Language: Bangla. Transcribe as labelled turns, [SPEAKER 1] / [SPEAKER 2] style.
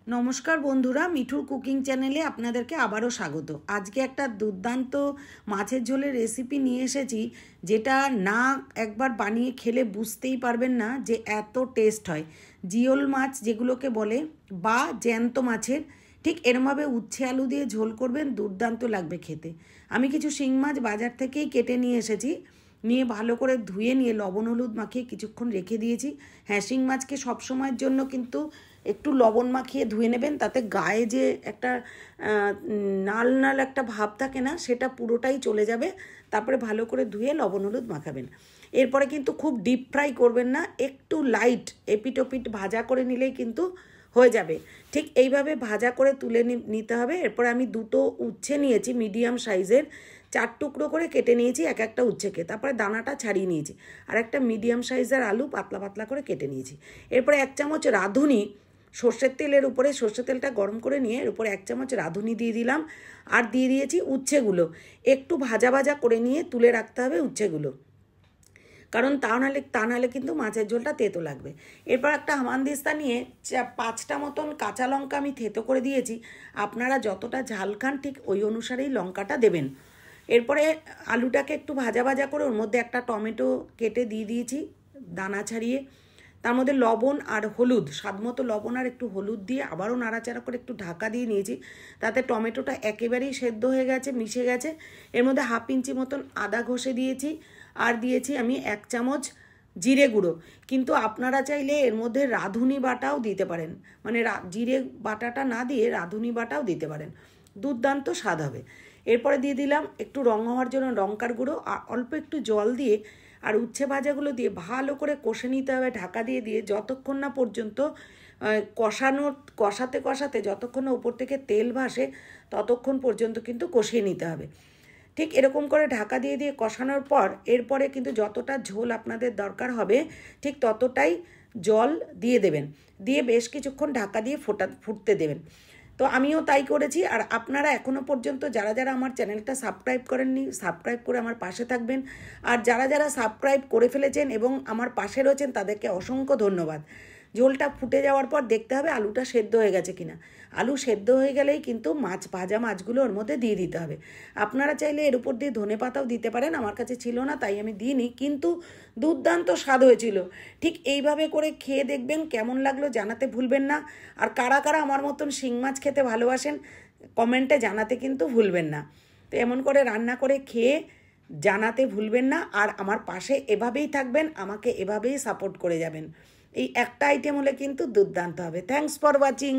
[SPEAKER 1] নমস্কার বন্ধুরা, মিঠুর কুকিং চ্যানেলে আপনাদেরকে আবারও স্বাগত। আজকে একটা দুর্দান্ত মাছের ঝোলের রেসিপি নিয়ে এসেছি, যেটা না একবার বানিয়ে খেলে বুঝতেই পারবেন না যে এত টেস্ট হয়। জিওল মাছ যেগুলোকে বলে বা জ্যান্ত মাছের, ঠিক এরমভাবে উচ্ছে আলু দিয়ে ঝোল করবেন, দুর্দান্ত লাগবে খেতে। আমি কিছু শিং মাছ বাজার থেকেই কেটে নিয়ে এসেছি, নিয়ে ভালো করে ধুয়ে নিয়ে লবণ হলুদ মাখিয়ে কিছুক্ষণ রেখে দিয়েছি। হ্যাঁ, শিং মাছকে সবসময়ের জন্য কিন্তু একটু লবণ মাখিয়ে ধুয়ে নেবেন, তাতে গায়ে যে একটা নাল নাল একটা ভাব থাকে না, সেটা পুরোটাই চলে যাবে। তারপরে ভালো করে ধুয়ে লবণ হলুদ মাখাবেন। এরপরে কিন্তু খুব ডিপ ফ্রাই করবেন না, একটু লাইট এপিট ওপিট ভাজা করে নিলেই কিন্তু হয়ে যাবে। ঠিক এইভাবে ভাজা করে তুলে নিতে হবে। এরপরে আমি দুটো উচ্ছে নিয়েছি মিডিয়াম সাইজের, 4 টুকরো করে কেটে নিয়েছি এক একটা উচ্ছেকে। তারপরে দানাটা ছাড়িয়ে নিয়েছি। আর একটা মিডিয়াম সাইজের আলু পাতলা পাতলা করে কেটে নিয়েছি। এরপরে 1 চামচ রাঁধুনি সর্ষের তেলের উপরে, সর্ষের তেলটা গরম করে নিয়ে এর উপরে 1 চামচ রাঁধুনি দিয়ে দিলাম। আর দিয়ে দিয়েছি উচ্ছেগুলো। একটু ভাজা ভাজা করে নিয়ে তুলে রাখতে হবে উচ্ছেগুলো, কারণ তা নাহলে কিন্তু মাছের ঝোলটা তেতো লাগবে। এরপর একটা হামানদিস্তা নিয়ে 5টা মতন কাঁচা লঙ্কা আমি থেতো করে দিয়েছি। আপনারা যতটা ঝাল খান ঠিক ওই অনুসারেই লঙ্কাটা দেবেন। এরপরে আলুটাকে একটু ভাজা ভাজা করে ওর মধ্যে একটা টমেটো কেটে দিয়ে দিয়েছি দানা ছাড়িয়ে। তার মধ্যে লবণ আর হলুদ, স্বাদমতো লবণ আর একটু হলুদ দিয়ে আবারও নাড়াচাড়া করে একটু ঢাকা দিয়ে নিয়েছি। তাতে টমেটোটা একেবারেই সেদ্ধ হয়ে গেছে, মিশে গেছে। এর মধ্যে 1/2 ইঞ্চি মতন আদা ঘষে দিয়েছি। আর দিয়েছি আমি 1 চামচ জিরে গুঁড়ো। কিন্তু আপনারা চাইলে এর মধ্যে রাঁধুনি বাটাও দিতে পারেন, মানে জিরে বাটাটা না দিয়ে রাঁধুনি বাটাও দিতে পারেন, দুর্দান্ত স্বাদ হবে। এরপরে দিয়ে দিলাম একটু রং হওয়ার জন্য লঙ্কার গুঁড়ো, আর অল্প একটু জল দিয়ে আর উচ্ছে ভাজাগুলো দিয়ে ভালো করে কষে নিতে হবে ঢাকা দিয়ে দিয়ে, যতক্ষণ না পর্যন্ত কষাতে কষাতে যতক্ষণ না উপর থেকে তেল ভাসে ততক্ষণ পর্যন্ত কিন্তু কষিয়ে নিতে হবে। ঠিক এরকম করে ঢাকা দিয়ে দিয়ে কষানোর পর এরপরে কিন্তু যতটা ঝোল আপনাদের দরকার হবে ঠিক ততটাই জল দিয়ে দেবেন, দিয়ে বেশ কিছুক্ষণ ঢাকা দিয়ে ফুটতে দেবেন। তো আমিও তাই করেছি। আর আপনারা এখনও পর্যন্ত যারা যারা আমার চ্যানেলটা সাবস্ক্রাইব করেননি, সাবস্ক্রাইব করে আমার পাশে থাকবেন। আর যারা যারা সাবস্ক্রাইব করে ফেলেছেন এবং আমার পাশে রয়েছেন তাদেরকে অসংখ্য ধন্যবাদ। ঝোলটা ফুটে যাওয়ার পর দেখতে হবে আলুটা সেদ্ধ হয়ে গেছে কিনা। আলু সেদ্ধ হয়ে গেলেই কিন্তু ভাজা মাছগুলো ওর মধ্যে দিয়ে দিতে হবে। আপনারা চাইলে এর উপর দিয়ে ধনেপাতাও দিতে পারেন, আমার কাছে ছিল না তাই আমি দিইনি, কিন্তু দুর্দান্ত স্বাদ হয়েছিল। ঠিক এইভাবে করে খেয়ে দেখবেন, কেমন লাগলো জানাতে ভুলবেন না। আর কারা কারা আমার মতন শিং মাছ খেতে ভালোবাসেন কমেন্টে জানাতে কিন্তু ভুলবেন না। তো এমন করে রান্না করে খেয়ে জানাতে ভুলবেন না। আর আমার পাশে এভাবেই থাকবেন, আমাকে এভাবেই সাপোর্ট করে যাবেন। এই একটা আইটেম হলে কিন্তু দুর্দান্ত হবে। Thanks for watching.